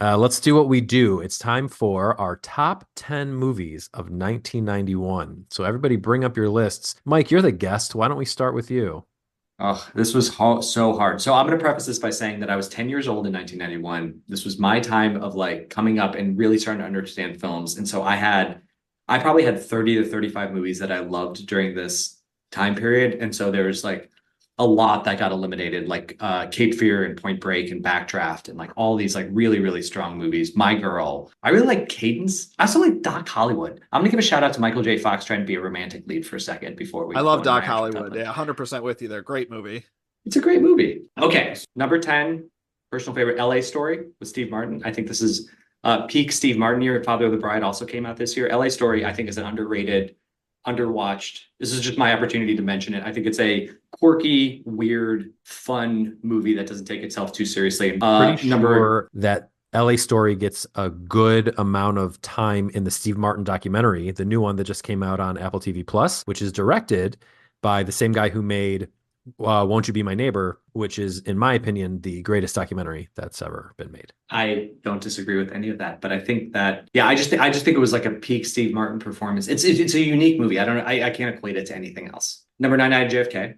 Let's do what we do. It's time for our top 10 movies of 1991. So everybody bring up your lists. Mike, you're the guest. Why don't we start with you? Oh, this was so hard. So I'm going to preface this by saying that I was 10 years old in 1991. This was my time of like coming up and really starting to understand films. And so I probably had 30 to 35 movies that I loved during this time period. And so there's like a lot that got eliminated, like Cape Fear and Point Break and Backdraft and like all these like really, really strong movies. My Girl. I really like Cadence. I also like Doc Hollywood. I'm gonna give a shout out to Michael J. Fox trying to be a romantic lead for a second before I we go love into my Doc actual top Hollywood. list. Yeah, 100% with you there. Great movie. It's a great movie. Okay, number 10, personal favorite, LA Story with Steve Martin. I think this is peak Steve Martin year. Father of the Bride also came out this year. LA Story, I think, is an underrated, underwatched. This is just my opportunity to mention it. I think it's a quirky, weird, fun movie that doesn't take itself too seriously. Pretty Number sure that LA Story gets a good amount of time in the Steve Martin documentary, the new one that just came out on Apple TV Plus, which is directed by the same guy who made Won't You Be My Neighbor, which is, in my opinion, the greatest documentary that's ever been made. I don't disagree with any of that, but I think that yeah, I just think it was like a peak Steve Martin performance. It's a unique movie. I don't know. I can't equate it to anything else. Number nine, I had JFK,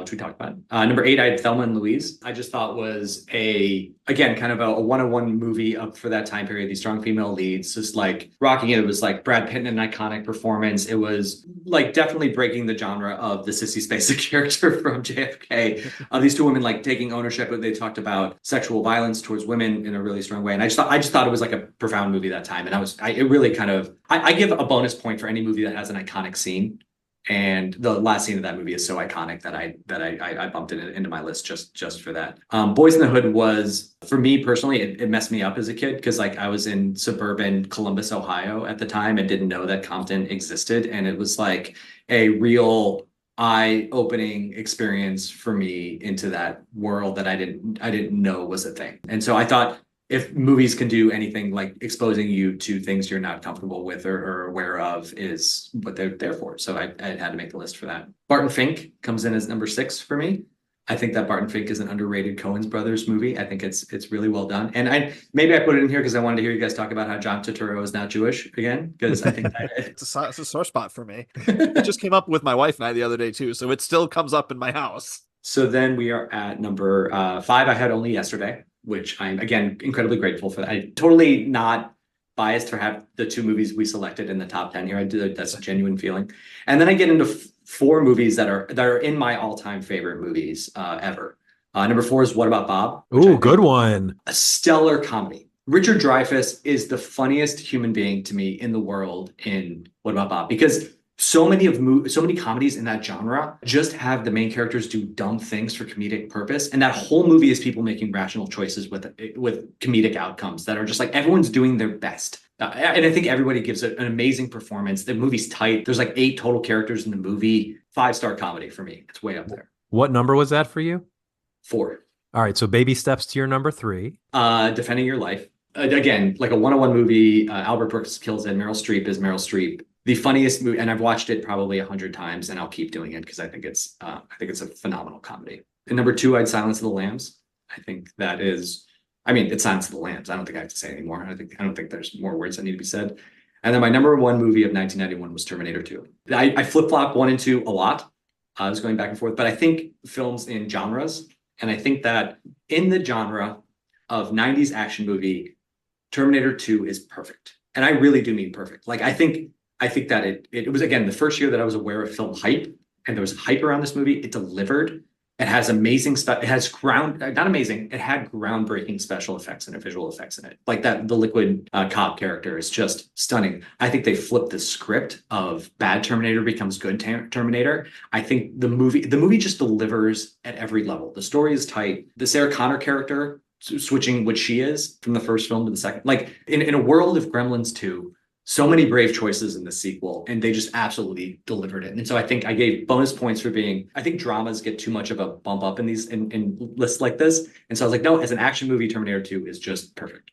which we talked about. Number eight, I had Thelma and Louise. I just thought was again kind of a one-on-one movie up for that time period. These strong female leads, just like rocking it. It was like Brad Pitt in an iconic performance. It was like definitely breaking the genre of the Sissy Spacek character from JFK. These two women like taking ownership, but they talked about sexual violence towards women in a really strong way. And I just thought it was like a profound movie that time. And it really kind of, I give a bonus point for any movie that has an iconic scene. And the last scene of that movie is so iconic that I bumped it into my list just for that. Boys in the Hood was, for me personally, it messed me up as a kid because like I was in suburban Columbus, Ohio at the time and didn't know that Compton existed, and it was like a real eye-opening experience for me into that world that I didn't know was a thing. And so I thought if movies can do anything like exposing you to things you're not comfortable with or aware of is what they're there for. So I had to make the list for that. Barton Fink comes in as number six for me. I think that Barton Fink is an underrated Coen's Brothers movie. I think it's really well done. And maybe I put it in here because I wanted to hear you guys talk about how John Turturro is not Jewish again, because I think that It's a sore spot for me. It just came up with my wife and I the other day too, so it still comes up in my house. So then we are at number five. I had Only Yesterday, which I'm again incredibly grateful for. I totally not biased for have the two movies we selected in the top 10 here. I do that's a genuine feeling. And then I get into four movies that are in my all-time favorite movies ever. Number four is What About Bob, which I Ooh, good think one. a stellar comedy. Richard Dreyfuss is the funniest human being to me in the world in What About Bob, because so many comedies in that genre just have the main characters do dumb things for comedic purpose, and that whole movie is people making rational choices with comedic outcomes that are just like everyone's doing their best. And I think everybody gives an amazing performance. The movie's tight. There's like eight total characters in the movie. Five-star comedy for me. It's way up there. What number was that for you? Four. All right, so baby steps to your number three. Defending Your Life. Again, like a one-on-one movie. Albert Brooks kills it. Meryl Streep is Meryl Streep. The funniest movie, and I've watched it probably 100 times, and I'll keep doing it because I think it's a phenomenal comedy. And number two, I'd Silence of the Lambs. I think that is, I mean, it's Silence of the Lambs. I don't think I have to say anymore. I don't think there's more words that need to be said. And then my number one movie of 1991 was Terminator 2. I flip-flop one and two a lot. I was going back and forth, but I think films in genres, and I think that in the genre of 90s action movie, Terminator 2 is perfect. And I really do mean perfect. Like I think that it was again the first year that I was aware of film hype, and there was hype around this movie. It delivered. It has amazing stuff. It has not amazing. It had groundbreaking special effects and visual effects in it. Like that, the liquid cop character is just stunning. I think they flipped the script of bad Terminator becomes good Terminator. I think the movie just delivers at every level. The story is tight. The Sarah Connor character switching what she is from the first film to the second, like in a world of Gremlins 2, so many brave choices in the sequel, and they just absolutely delivered it. And so I think I gave bonus points for being, I think dramas get too much of a bump up in these in lists like this. And so I was like, no, as an action movie, Terminator 2 is just perfect.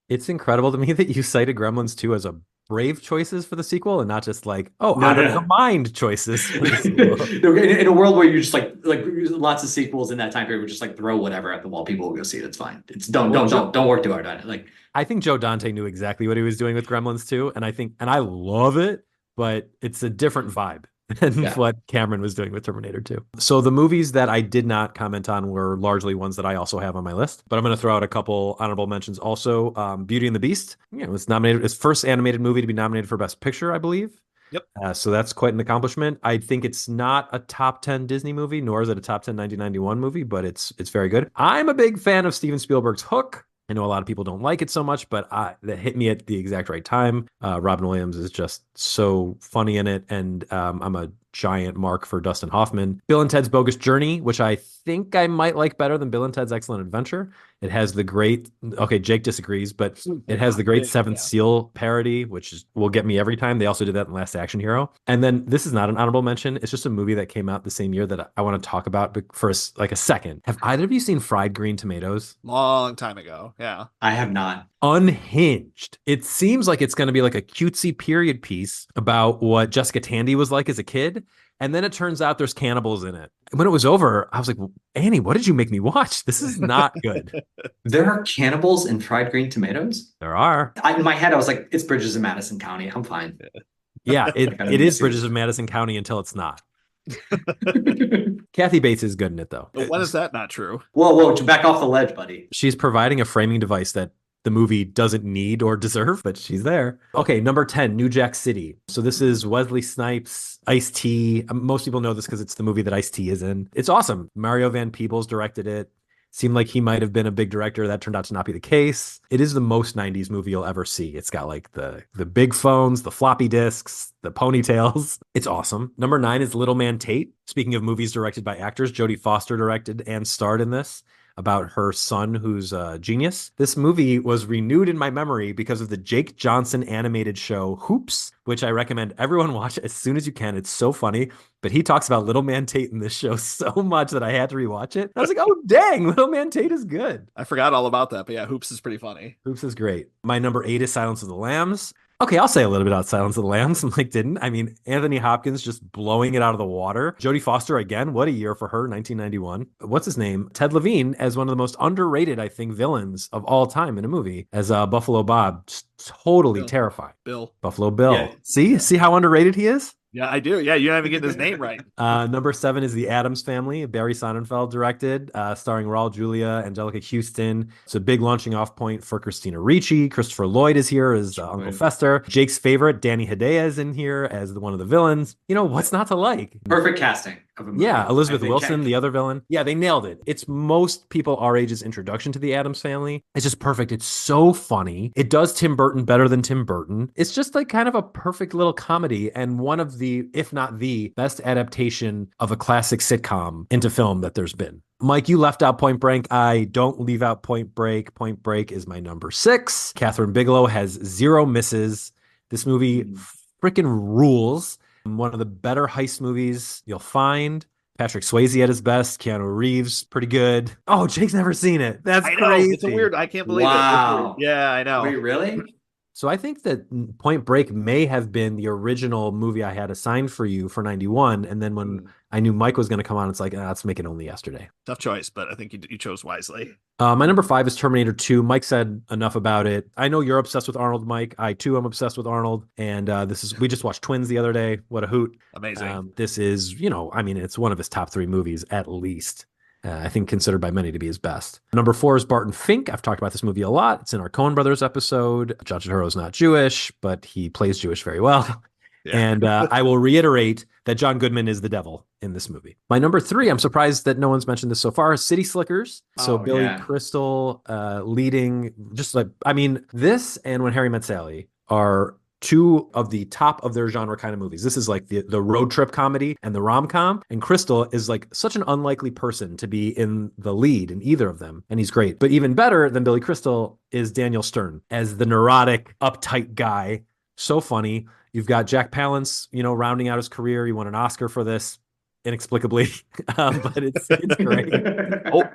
It's incredible to me that you cited Gremlins 2 as a brave choices for the sequel and not just like, oh, No, out no, of the no. mind choices for the sequel. In a world where you just like lots of sequels in that time period, we just like throw whatever at the wall. People will go see it. It's fine. It's don't work too hard on it. Like I think Joe Dante knew exactly what he was doing with Gremlins 2, and I love it, but it's a different vibe than yeah. what Cameron was doing with Terminator 2. So the movies that I did not comment on were largely ones that I also have on my list, but I'm going to throw out a couple honorable mentions also. Beauty and the Beast, it was nominated as first animated movie to be nominated for Best Picture, I believe. Yep. So that's quite an accomplishment. I think it's not a top 10 Disney movie, nor is it a top 10 1991 movie, but it's very good. I'm a big fan of Steven Spielberg's Hook. I know a lot of people don't like it so much, but that hit me at the exact right time. Robin Williams is just so funny in it, and I'm a giant mark for Dustin Hoffman. Bill and Ted's Bogus Journey, which I think I might like better than Bill and Ted's Excellent Adventure. It has the great, okay, Jake disagrees, but it has the great Seventh Seal parody, will get me every time. They also did that in Last Action Hero. And then this is not an honorable mention. It's just a movie that came out the same year that I want to talk about for a second. Have either of you seen Fried Green Tomatoes? Long time ago. Yeah. I have not. Unhinged. It seems like it's going to be like a cutesy period piece about what Jessica Tandy was like as a kid. And then it turns out there's cannibals in it. When it was over, I was like, well, Annie, what did you make me watch? This is not good. There are cannibals in Fried Green Tomatoes? There are. In my head, I was like, it's Bridges of Madison County. I'm fine. Yeah, it is Bridges of Madison County until it's not. Kathy Bates is good in it, though. But when is that not true? Whoa, back off the ledge, buddy. She's providing a framing device that the movie doesn't need or deserve, but she's there. Okay, number 10, New Jack City. So this is Wesley Snipes, Ice-T. Most people know this because it's the movie that Ice-T is in. It's awesome. Mario Van Peebles directed it. Seemed like he might have been a big director. That turned out to not be the case. It is the most 90s movie you'll ever see. It's got like the big phones, the floppy disks, the ponytails. It's awesome. Number 9 is Little Man Tate. Speaking of movies directed by actors, Jodie Foster directed and starred in this, about her son who's a genius. This movie was renewed in my memory because of the Jake Johnson animated show Hoops, which I recommend everyone watch as soon as you can. It's so funny. But he talks about Little Man Tate in this show so much that I had to rewatch it. I was like, oh, dang, Little Man Tate is good. I forgot all about that, but yeah, Hoops is pretty funny. Hoops is great. My number 8 is Silence of the Lambs. Okay, I'll say a little bit about Silence of the Lambs. Mike didn't. I mean, Anthony Hopkins just blowing it out of the water. Jodie Foster, again, what a year for her, 1991. What's his name? Ted Levine as one of the most underrated, I think, villains of all time in a movie as Buffalo Bob. Just totally terrifying. Buffalo Bill. Yeah. See how underrated he is? Yeah, I do. Yeah, you're not even getting his name right. Number 7 is The Addams Family. Barry Sonnenfeld directed, starring Raul Julia, Angelica Houston. It's a big launching off point for Christina Ricci. Christopher Lloyd is here as Uncle Fester. Jake's favorite, Danny Hedaya, is in here as one of the villains. You know, what's not to like? Perfect casting of a movie. Yeah, Elizabeth Wilson, the other villain. Yeah, they nailed it. It's most people our age's introduction to the Addams Family. It's just perfect. It's so funny. It does Tim Burton better than Tim Burton. It's just like kind of a perfect little comedy and one of the, if not the best adaptation of a classic sitcom into film that there's been. Mike, you left out Point Break. I don't leave out Point Break. Point Break is my number 6. Catherine Bigelow has 0 misses. This movie freaking rules. One of the better heist movies you'll find. Patrick Swayze at his best. Keanu Reeves, pretty good. Oh, Jake's never seen it. That's crazy. It's a weird. I can't believe it. Yeah, I know. Wait, really? So I think that Point Break may have been the original movie I had assigned for you for 91. And then when I knew Mike was going to come on, it's like, let's make it only yesterday. Tough choice, but I think you chose wisely. My number 5 is Terminator 2. Mike said enough about it. I know you're obsessed with Arnold, Mike. I too am obsessed with Arnold. And we just watched Twins the other day. What a hoot. Amazing. This is, it's one of his top 3 movies at least. I think considered by many to be his best. Number 4 is Barton Fink. I've talked about this movie a lot. It's in our Coen Brothers episode. John Turturro's not Jewish, but he plays Jewish very well. Yeah. And I will reiterate that John Goodman is the devil in this movie. My number 3, I'm surprised that no one's mentioned this so far, is City Slickers. So Billy Crystal leading, this and When Harry Met Sally are 2 of the top of their genre kind of movies. This is like the road trip comedy and the rom-com. And Crystal is like such an unlikely person to be in the lead in either of them. And he's great. But even better than Billy Crystal is Daniel Stern as the neurotic, uptight guy. So funny. You've got Jack Palance, rounding out his career. He won an Oscar for this inexplicably, but it's great.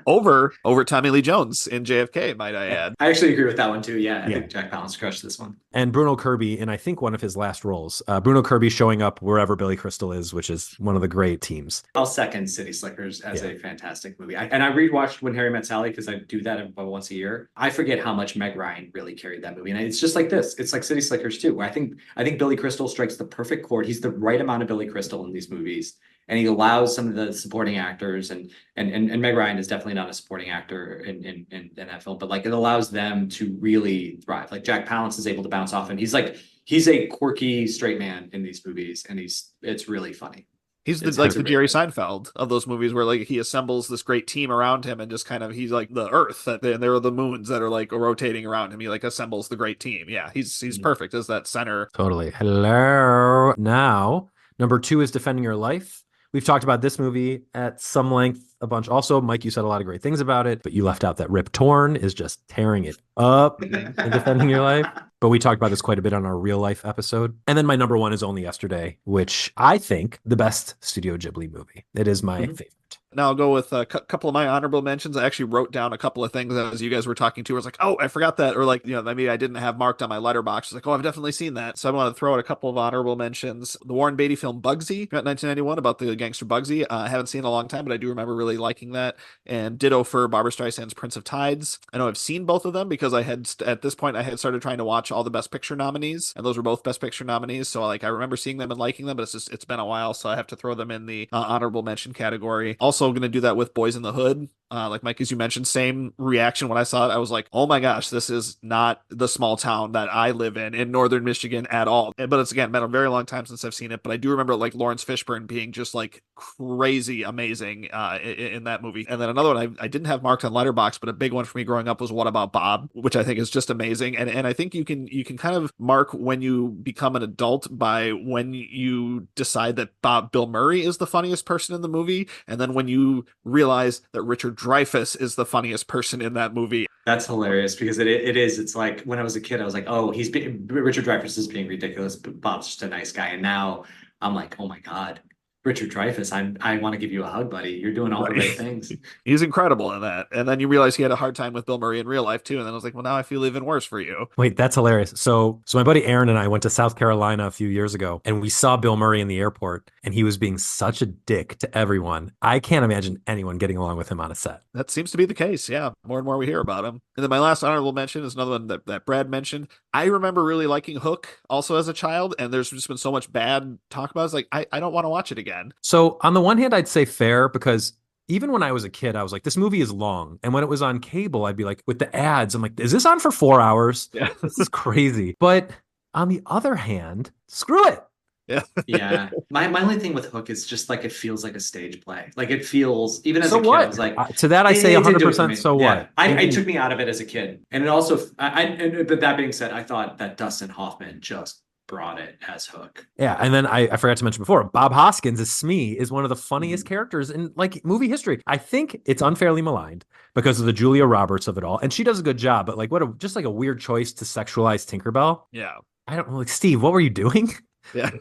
over Tommy Lee Jones in JFK, might I add. I actually agree with that one too. Yeah, I Yeah. think Jack Palance crushed this one. And Bruno Kirby in, I think, one of his last roles. Bruno Kirby showing up wherever Billy Crystal is, which is one of the great teams. I'll second City Slickers as a fantastic movie. And I rewatched When Harry Met Sally because I do that about once a year. I forget how much Meg Ryan really carried that movie. And it's just like this. It's like City Slickers too, where I think Billy Crystal strikes the perfect chord. He's the right amount of Billy Crystal in these movies. And he allows some of the supporting actors and Meg Ryan is definitely not a supporting actor in that film, but like it allows them to really thrive. Like Jack Palance is able to bounce off him. He's a quirky straight man in these movies, and it's really funny. He's the Jerry Seinfeld of those movies where like he assembles this great team around him and just kind of he's like the Earth and there are the moons that are like rotating around him. He like assembles the great team. Yeah, he's perfect as that center. Totally. Hello. Now, number 2 is Defending Your Life. We've talked about this movie at some length a bunch. Also, Mike, you said a lot of great things about it, but you left out that Rip Torn is just tearing it up in Defending Your Life. But we talked about this quite a bit on our real life episode. And then my number 1 is Only Yesterday, which I think the best Studio Ghibli movie. It is my favorite. Now I'll go with a couple of my honorable mentions. I actually wrote down a couple of things as you guys were talking to. I was like, oh, I forgot that. Or like, maybe I didn't have marked on my letterbox. I was like, oh, I've definitely seen that. So I want to throw out a couple of honorable mentions. The Warren Beatty film Bugsy, 1991, about the gangster Bugsy. I haven't seen it in a long time, but I do remember really liking that. And ditto for Barbra Streisand's Prince of Tides. I know I've seen both of them because at this point I had started trying to watch all the Best Picture nominees, and those were both Best Picture nominees. So like I remember seeing them and liking them, but it's been a while, so I have to throw them in the honorable mention category. Also going to do that with Boys in the Hood. Like Mike, as you mentioned, same reaction when I saw it. I was like, oh my gosh, this is not the small town that I live in northern Michigan at all. But it's again been a very long time since I've seen it. But I do remember like Lawrence Fishburne being just like crazy amazing in that movie. And then another one I didn't have marked on Letterboxd, but a big one for me growing up was What About Bob, which I think is just amazing. And I think you can kind of mark when you become an adult by when you decide that Bill Murray is the funniest person in the movie, and then when you realize that Richard Dreyfuss is the funniest person in that movie. That's hilarious because it is. It's like when I was a kid, I was like, oh, Richard Dreyfuss is being ridiculous, but Bob's just a nice guy. And now I'm like, oh my God, Richard Dreyfuss, I want to give you a hug, buddy. You're doing all the right things. He's incredible in that. And then you realize he had a hard time with Bill Murray in real life too. And then I was like, well, now I feel even worse for you. Wait, that's hilarious. So my buddy Aaron and I went to South Carolina a few years ago, and we saw Bill Murray in the airport, and he was being such a dick to everyone. I can't imagine anyone getting along with him on a set. That seems to be the case. Yeah. More and more we hear about him. And then my last honorable mention is another one that Brad mentioned. I remember really liking Hook also as a child, and there's just been so much bad talk about it. It's like, I don't want to watch it again. So on the one hand, I'd say fair, because even when I was a kid, I was like, this movie is long. And when it was on cable, I'd be like, with the ads, I'm like, is this on for 4 hours? Yeah. This is crazy. But on the other hand, screw it. Yeah. Yeah. My only thing with Hook is just like it feels like a stage play. Like it feels, even as So a kid, what? I was like, To that, I say it didn't do it for 100% me. so Yeah. what? It took me out of it as a kid. And it also, but that being said, I thought that Dustin Hoffman just brought it as Hook. Yeah, and then I forgot to mention before, Bob Hoskins as Smee is one of the funniest characters in like movie history. I think it's unfairly maligned because of the Julia Roberts of it all, and she does a good job. But like, just like a weird choice to sexualize Tinkerbell. Yeah. I don't know, like Steve, what were you doing? Yeah.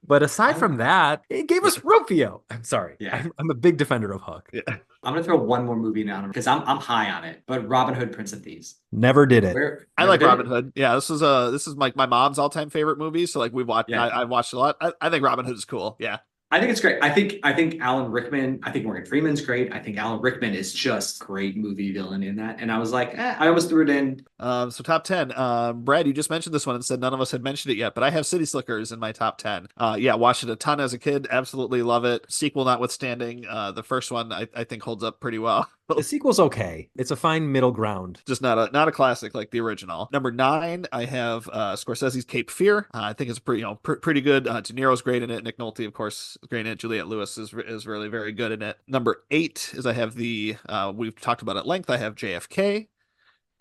But aside from that, it gave us Rufio. I'm sorry. Yeah. I'm a big defender of Hook. Yeah. I'm gonna throw one more movie now because I'm high on it. But Robin Hood, Prince of Thieves. Never did it. I like Robin Hood. Yeah, this is like my mom's all-time favorite movie. So like we've watched. Yeah. I've watched a lot. I think Robin Hood is cool. Yeah. I think it's great. I think Alan Rickman, I think Morgan Freeman's great. I think Alan Rickman is just great movie villain in that. And I was like, I almost threw it in. So top 10. Brad, you just mentioned this one and said none of us had mentioned it yet, but I have City Slickers in my top 10. Yeah, watched it a ton as a kid. Absolutely love it. Sequel notwithstanding. The first one I think holds up pretty well. The sequel's okay. It's a fine middle ground. Just not a classic like the original. Number 9, I have Scorsese's Cape Fear. I think it's pretty good. De Niro's great in it. Nick Nolte, of course, is great in it. Juliette Lewis is really very good in it. Number 8 is I have we've talked about at length. I have JFK.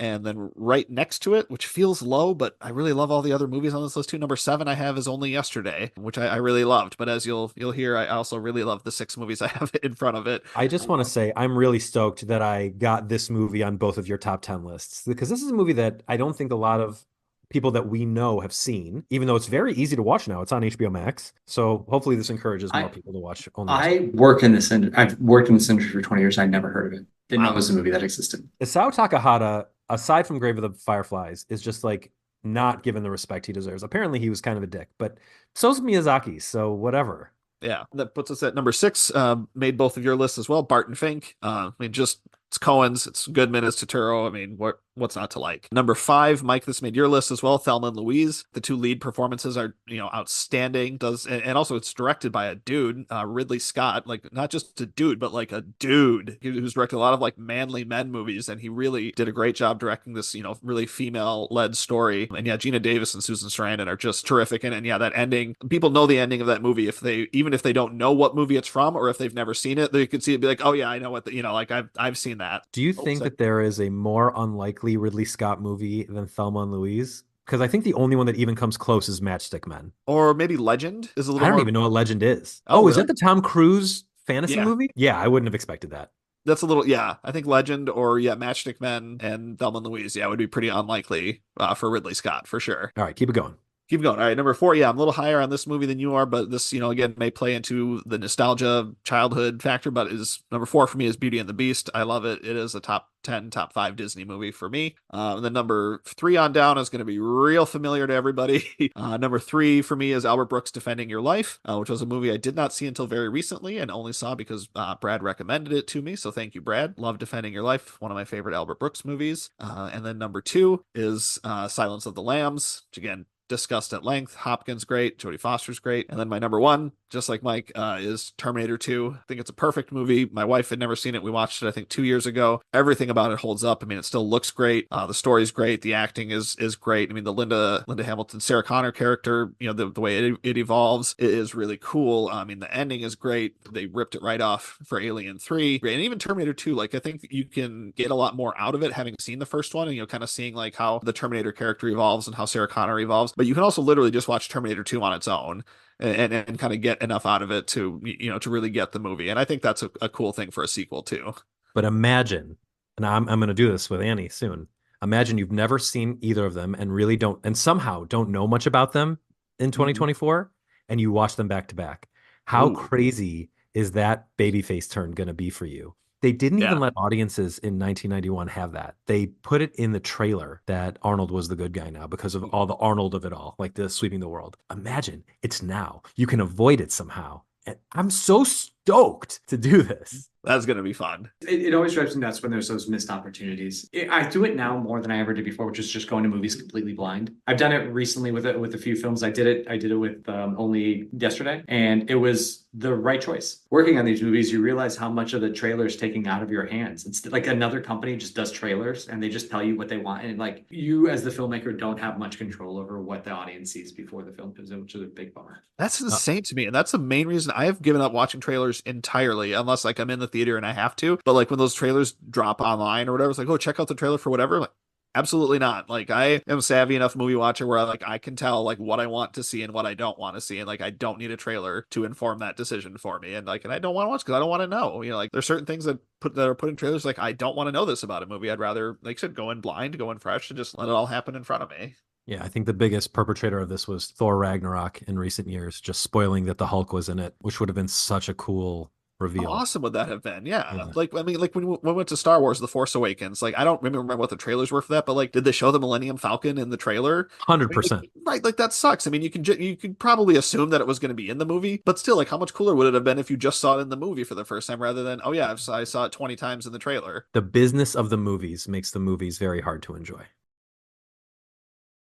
And then right next to it, which feels low, but I really love all the other movies on this list too. Number 7 I have is Only Yesterday, which I really loved. But as you'll hear, I also really love the 6 movies I have in front of it. I just want to say I'm really stoked that I got this movie on both of your top 10 lists, because this is a movie that I don't think a lot of people that we know have seen, even though it's very easy to watch now. It's on HBO Max. So hopefully this encourages more people to watch Only Yesterday. I've worked in this industry for 20 years. I never heard of it. Didn't know it was a movie that existed. Isao Takahata, aside from Grave of the Fireflies, is just like not given the respect he deserves. Apparently, he was kind of a dick, but so's Miyazaki, so whatever. Yeah, that puts us at number 6. Made both of your lists as well. Barton Fink. I mean, just it's Cohen's, it's Goodman, it's Totoro. I mean, what's not to like? Number 5, Mike. This made your list as well. Thelma and Louise. The 2 lead performances are outstanding. And also it's directed by a dude, Ridley Scott. Like not just a dude, but like a dude who's directed a lot of like manly men movies, and he really did a great job directing this really female led story. And yeah, Gina Davis and Susan Sarandon are just terrific. And yeah, that ending. People know the ending of that movie even if they don't know what movie it's from, or if they've never seen it, they could see it, be like, oh yeah, I know what like I've seen that. Do you think that there is a more unlikely Ridley Scott movie than Thelma and Louise? Because I think the only one that even comes close is Matchstick Men. Or maybe Legend is a little I don't more... even know what Legend is. Oh, is really? that the Tom Cruise fantasy Yeah. movie? Yeah, I wouldn't have expected that. That's a little, yeah. I think Legend or Matchstick Men and Thelma and Louise, would be pretty unlikely for Ridley Scott for sure. All right, keep it going. Keep going. All right, number 4. Yeah, I'm a little higher on this movie than you are, but this, again, may play into the nostalgia childhood factor, but is number 4 for me is Beauty and the Beast. I love it. It is a top 10, top 5 Disney movie for me. And then number 3 on down is going to be real familiar to everybody. Number 3 for me is Albert Brooks' Defending Your Life, which was a movie I did not see until very recently and only saw because Brad recommended it to me. So thank you, Brad. Love Defending Your Life, one of my favorite Albert Brooks movies. And then number 2 is Silence of the Lambs, which again, discussed at length. Hopkins great, Jodie Foster's great, and then my number 1, just like Mike, is Terminator 2. I think it's a perfect movie. My wife had never seen it. We watched it I think 2 years ago. Everything about it holds up. I mean, it still looks great. The story's great. The acting is great. I mean, the Linda Hamilton, Sarah Connor character, the way it evolves is really cool. I mean, the ending is great. They ripped it right off for Alien 3, and even Terminator 2. Like, I think you can get a lot more out of it having seen the first one, and kind of seeing like how the Terminator character evolves and how Sarah Connor evolves. But you can also literally just watch Terminator 2 on its own and kind of get enough out of it to to really get the movie. And I think that's a cool thing for a sequel too. But imagine, and I'm going to do this with Annie soon. Imagine you've never seen either of them and really don't, and somehow don't know much about them in 2024, and you watch them back to back. How crazy is that babyface turn going to be for you? They didn't even let audiences in 1991 have that. They put it in the trailer that Arnold was the good guy now because of all the Arnold of it all, like the sweeping the world. Imagine it's now. You can avoid it somehow. And I'm so stoked to do this. That's going to be fun. It always drives me nuts when there's those missed opportunities. I do it now more than I ever did before, which is just going to movies completely blind. I've done it recently with a few films. I did it with Only Yesterday, and it was the right choice. Working on these movies, you realize how much of the trailer is taking out of your hands. It's like another company just does trailers and they just tell you what they want. And like you as the filmmaker don't have much control over what the audience sees before the film comes in, which is a big bummer. That's insane to me. And that's the main reason I have given up watching trailers entirely, unless like I'm in the theater and I have to. But like when those trailers drop online or whatever, it's like, oh, check out the trailer for whatever. Like, absolutely not. Like I am savvy enough movie watcher where I can tell like what I want to see and what I don't want to see. And like I don't need a trailer to inform that decision for me. And I don't want to watch because I don't want to know. Like there's certain things that are put in trailers, like I don't want to know this about a movie. I'd rather, like I said, go in blind, go in fresh, and just let it all happen in front of me. Yeah, I think the biggest perpetrator of this was Thor Ragnarok in recent years, just spoiling that the Hulk was in it, which would have been such a cool reveal. How awesome would that have been? Yeah. Like, I mean, like when we went to Star Wars, The Force Awakens, like, I don't remember what the trailers were for that, but like, did they show the Millennium Falcon in the trailer? 100%. Right. Like that sucks. I mean, you could probably assume that it was going to be in the movie, but still, like, how much cooler would it have been if you just saw it in the movie for the first time rather than, oh yeah, I saw it 20 times in the trailer. The business of the movies makes the movies very hard to enjoy.